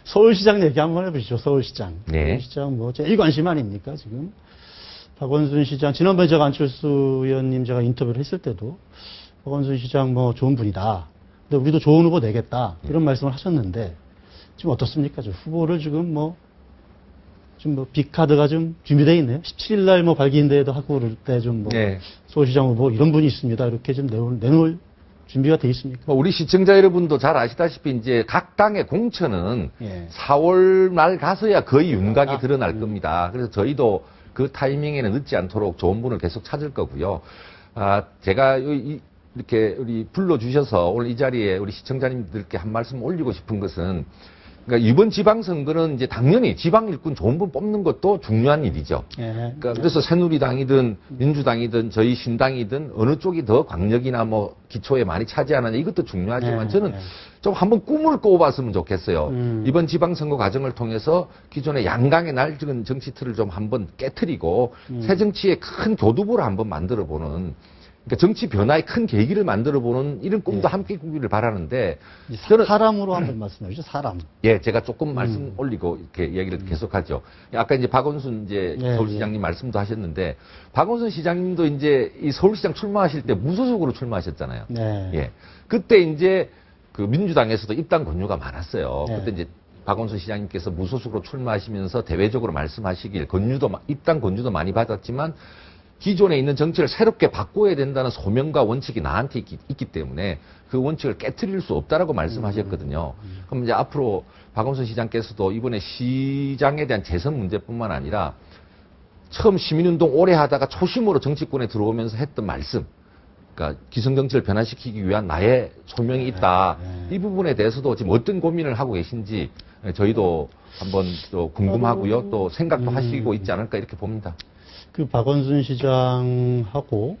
서울시장 얘기 한번 해보시죠. 서울시장. 네. 서울시장 뭐 제일 관심 아닙니까 지금? 박원순 시장 지난번에 제가 안철수 의원님 제가 인터뷰를 했을 때도 박원순 시장 뭐 좋은 분이다. 근데 우리도 좋은 후보 내겠다 이런 말씀을 하셨는데 지금 어떻습니까? 후보를 지금 뭐 빅카드가 좀 준비되어 있네요. 17일 날 뭐 발기인대회도 하고 그럴 때 좀 뭐 네. 서울시장 후보 이런 분이 있습니다. 이렇게 좀 내놓을 준비가 돼 있습니까? 우리 시청자 여러분도 잘 아시다시피 이제 각 당의 공천은 예. 4월 말 가서야 거의 윤곽이 드러날 겁니다. 그래서 저희도 그 타이밍에는 늦지 않도록 좋은 분을 계속 찾을 거고요. 제가 이렇게 우리 불러주셔서 오늘 이 자리에 우리 시청자님들께 한 말씀 올리고 싶은 것은 그러니까 이번 지방선거는 이제 당연히 지방 일꾼 좋은 분 뽑는 것도 중요한 일이죠. 예. 그러니까 그래서 새누리당이든 민주당이든 저희 신당이든 어느 쪽이 더 광역이나 뭐 기초에 많이 차지하느냐 이것도 중요하지만 저는 좀 한번 꿈을 꿔봤으면 좋겠어요. 이번 지방선거 과정을 통해서 기존의 양강의 낡은 정치 틀을 좀 한번 깨트리고 새 정치의 큰 교두보를 한번 만들어보는 그러니까 정치 변화의 큰 계기를 만들어보는 이런 꿈도 함께 꾸기를 바라는데 저는 사람으로 한번 말씀해 주시죠. 사람. 예, 제가 조금 말씀 올리고 이렇게 얘기를 계속하죠. 아까 이제 박원순 서울시장님 말씀도 하셨는데 박원순 시장님도 이제 이 서울시장 출마하실 때 무소속으로 출마하셨잖아요. 네. 예, 그때 이제 그 민주당에서도 입당 권유가 많았어요. 네. 그때 이제 박원순 시장님께서 무소속으로 출마하시면서 대외적으로 말씀하시길 입당 권유도 많이 받았지만 기존에 있는 정치를 새롭게 바꿔야 된다는 소명과 원칙이 나한테 있기 때문에 그 원칙을 깨트릴 수 없다라고 말씀하셨거든요. 그럼 이제 앞으로 박원순 시장께서도 이번에 시장에 대한 재선 문제뿐만 아니라 처음 시민운동 오래 하다가 초심으로 정치권에 들어오면서 했던 말씀, 그러니까 기성정치를 변화시키기 위한 나의 소명이 있다. 이 부분에 대해서도 지금 어떤 고민을 하고 계신지 저희도 한번 또 궁금하고요. 또 생각도 하시고 있지 않을까 이렇게 봅니다. 그 박원순 시장하고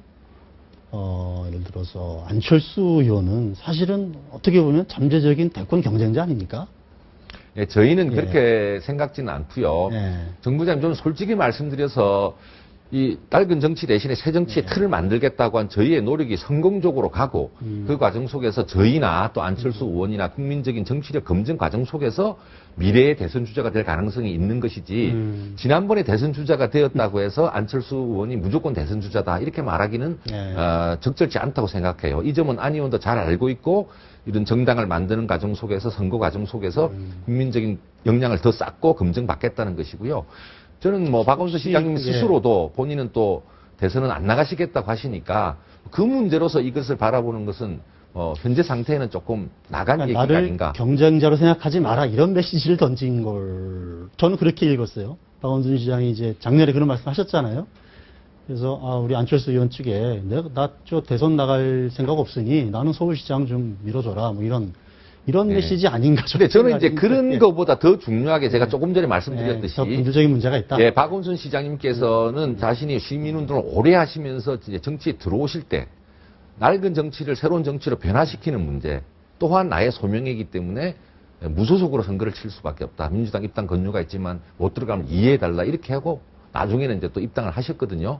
예를 들어서 안철수 의원은 사실은 어떻게 보면 잠재적인 대권 경쟁자 아닙니까? 예, 저희는 그렇게 생각지는 않고요. 예. 정 부장님 좀 솔직히 말씀드려서 이 낡은 정치 대신에 새 정치의 틀을 만들겠다고 한 저희의 노력이 성공적으로 가고 그 과정 속에서 저희나 또 안철수 의원이나 국민적인 정치력 검증 과정 속에서 미래의 대선 주자가 될 가능성이 있는 것이지 지난번에 대선 주자가 되었다고 해서 안철수 의원이 무조건 대선 주자다 이렇게 말하기는 적절치 않다고 생각해요. 이 점은 안 의원도 잘 알고 있고 이런 정당을 만드는 과정 속에서 선거 과정 속에서 국민적인 역량을 더 쌓고 검증받겠다는 것이고요. 저는 뭐 박원순 시장님 스스로도 본인은 또 대선은 안 나가시겠다고 하시니까 그 문제로서 이것을 바라보는 것은 현재 상태에는 조금 나간 그러니까 얘기가 나를 아닌가. 경쟁자로 생각하지 마라 이런 메시지를 던진 걸 저는 그렇게 읽었어요. 박원순 시장이 이제 작년에 그런 말씀하셨잖아요. 그래서 우리 안철수 의원 측에 나 저 대선 나갈 생각 없으니 나는 서울시장 좀 밀어줘라 뭐 이런 메시지 아닌가. 근데 저는 이제 그런 것보다 더 중요하게 제가 조금 전에 말씀드렸듯이 더 본질적인 문제가 있다. 예, 박원순 시장님께서는 자신이 시민운동을 오래 하시면서 이제 정치에 들어오실 때 낡은 정치를 새로운 정치로 변화시키는 문제 또한 나의 소명이기 때문에 무소속으로 선거를 칠 수밖에 없다. 민주당 입당 권유가 있지만 못 들어가면 이해해달라 이렇게 하고 나중에는 이제 또 입당을 하셨거든요.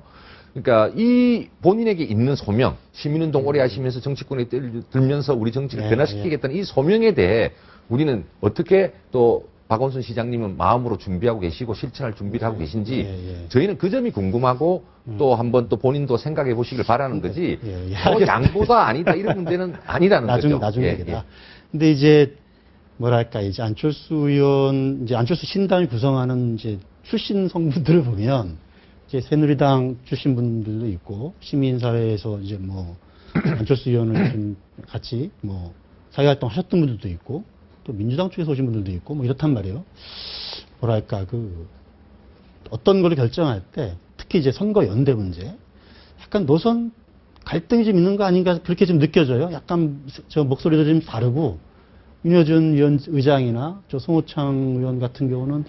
그러니까 이 본인에게 있는 소명, 시민운동 오래 하시면서 정치권에 들면서 우리 정치를 변화시키겠다는 이 소명에 대해 우리는 어떻게 또 박원순 시장님은 마음으로 준비하고 계시고 실천할 준비를 하고 계신지 저희는 그 점이 궁금하고 또 한번 또 본인도 생각해 보시길 바라는 거지 양보다 아니다 이런 문제는 아니라는 거죠. 나중에 얘기다. 근데 이제 뭐랄까 이제 안철수 의원 이제 안철수 신당을 구성하는 이제 출신 성분들을 보면 이제 새누리당 출신 분들도 있고 시민사회에서 이제 뭐 안철수 의원을 좀 같이 뭐 사회활동 하셨던 분들도 있고 또 민주당 쪽에서 오신 분들도 있고 뭐 이렇단 말이에요. 뭐랄까 그 어떤 걸 결정할 때 특히 이제 선거 연대 문제 약간 노선 갈등이 좀 있는 거 아닌가 그렇게 좀 느껴져요. 약간 저 목소리도 좀 다르고 윤여준 위원 의장이나 저 송호창 의원 같은 경우는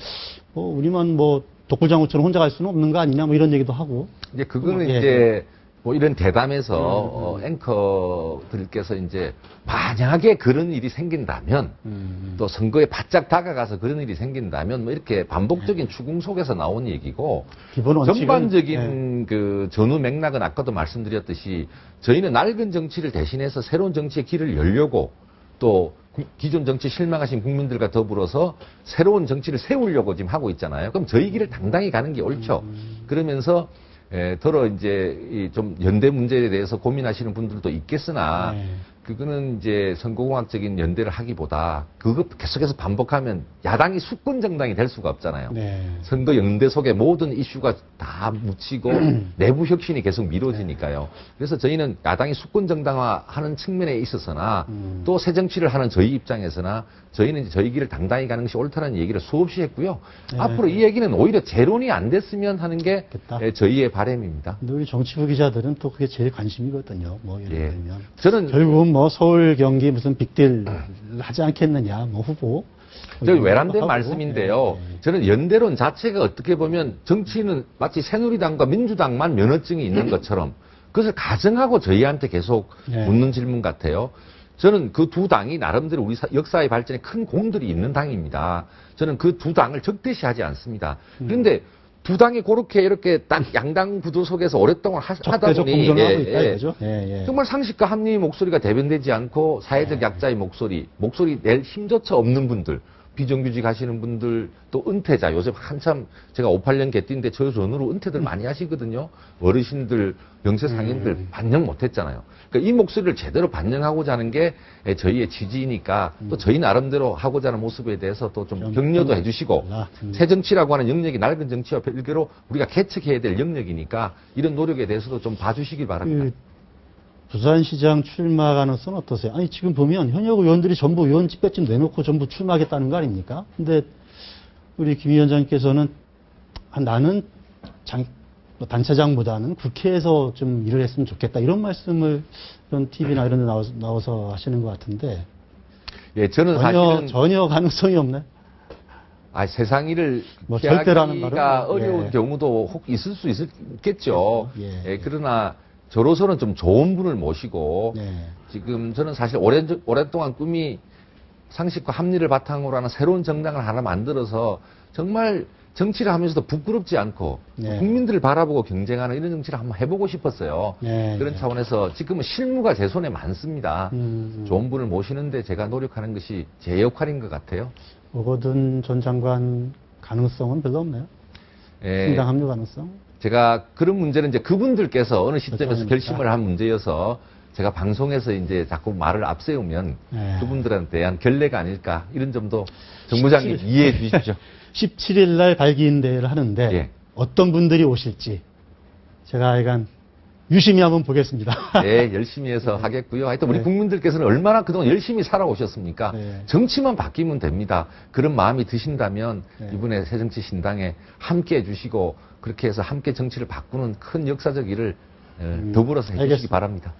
우리만 뭐 독불장군처럼 혼자 갈 수는 없는 거 아니냐 뭐 이런 얘기도 하고. 이제 그거는 이제 뭐 이런 대담에서 앵커들께서 이제 만약에 그런 일이 생긴다면 또 선거에 바짝 다가가서 그런 일이 생긴다면 뭐 이렇게 반복적인 추궁 속에서 나온 얘기고 전반적인 그 전후 맥락은 아까도 말씀드렸듯이 저희는 낡은 정치를 대신해서 새로운 정치의 길을 열려고 또 기존 정치 실망하신 국민들과 더불어서 새로운 정치를 세우려고 지금 하고 있잖아요. 그럼 저희 길을 당당히 가는 게 옳죠. 그러면서 더러 이제 이 좀 연대 문제에 대해서 고민하시는 분들도 있겠으나 네. 그거는 이제 선거공학적인 연대를 하기보다 그거 계속해서 반복하면 야당이 수권 정당이 될 수가 없잖아요. 네. 선거 연대 속에 모든 이슈가 다 묻히고 내부 혁신이 계속 미뤄지니까요. 그래서 저희는 야당이 수권 정당화하는 측면에 있어서나 또 새 정치를 하는 저희 입장에서나 저희는 이제 저희 길을 당당히 가는 것이 옳다는 얘기를 수없이 했고요. 네. 앞으로 이 얘기는 오히려 재론이 안 됐으면 하는 게 됐다. 저희의 바람입니다. 근데 우리 정치부 기자들은 또 그게 제일 관심이거든요. 뭐 예를 예. 들면 저는 결국은 뭐 서울 경기 무슨 빅딜 하지 않겠느냐, 뭐 후보. 저기 외람된 하고. 말씀인데요. 예, 예. 저는 연대론 자체가 어떻게 보면 정치는 마치 새누리당과 민주당만 면허증이 있는 것처럼 그것을 가정하고 저희한테 계속 예. 묻는 질문 같아요. 저는 그 두 당이 나름대로 우리 역사의 발전에 큰 공들이 있는 당입니다. 저는 그 두 당을 적대시하지 않습니다. 그런데 두 당이 그렇게 이렇게 딱 양당 구도 속에서 오랫동안 하다 적대적 보니 공존을 하고 있다 이거죠. 예, 예. 정말 상식과 합리의 목소리가 대변되지 않고 사회적 약자의 목소리 낼 힘조차 없는 분들, 비정규직 하시는 분들, 또 은퇴자, 요즘 한참 제가 58년 개띠인데 저 전후로 은퇴들 많이 하시거든요. 어르신들, 영세 상인들 반영 못 했잖아요. 그러니까 이 목소리를 제대로 반영하고자 하는 게 저희의 지지이니까 또 저희 나름대로 하고자 하는 모습에 대해서 또 좀 격려도 해주시고 새 정치라고 하는 영역이 낡은 정치와 별개로 우리가 개척해야 될 영역이니까 이런 노력에 대해서도 좀 봐주시길 바랍니다. 부산시장 출마 가능성은 어떠세요? 아니 지금 보면 현역 의원들이 전부 의원 집배쯤 내놓고 전부 출마하겠다는 거 아닙니까? 근데 우리 김 위원장께서는 나는 뭐 단체장보다는 국회에서 좀 일을 했으면 좋겠다 이런 말씀을 이런 TV나 이런 데 나와서 하시는 것 같은데 예, 저는 사실은 전혀 가능성이 없나요? 세상 일을 뭐 절대라는 피하기가 말은? 어려운 예. 경우도 혹 있을 수 있겠죠. 예. 그러나 저로서는 좀 좋은 분을 모시고 네. 지금 저는 사실 오랫동안 꿈이 상식과 합리를 바탕으로 하는 새로운 정당을 하나 만들어서 정말 정치를 하면서도 부끄럽지 않고 네. 국민들을 바라보고 경쟁하는 이런 정치를 한번 해보고 싶었어요. 네. 그런 차원에서 지금은 실무가 제 손에 많습니다. 좋은 분을 모시는데 제가 노력하는 것이 제 역할인 것 같아요. 오거든 전 장관 가능성은 별로 없나요? 예. 신당 합류 가능성? 제가 그런 문제는 이제 그분들께서 어느 시점에서 그렇죠. 결심을 한 문제여서 제가 방송에서 이제 자꾸 말을 앞세우면 네. 그분들한테 대한 결례가 아닐까 이런 점도 정부장님 이해해 주십시오. 17일 날 발기인대회를 하는데 예. 어떤 분들이 오실지 제가 약간 유심히 한번 보겠습니다. 네, 열심히 해서 하겠고요. 하여튼 우리 네. 국민들께서는 얼마나 그동안 열심히 살아오셨습니까? 네. 정치만 바뀌면 됩니다. 그런 마음이 드신다면 네. 이번에 새정치신당에 함께 해주시고 그렇게 해서 함께 정치를 바꾸는 큰 역사적 일을 더불어서 해주시기 알겠습니다. 바랍니다.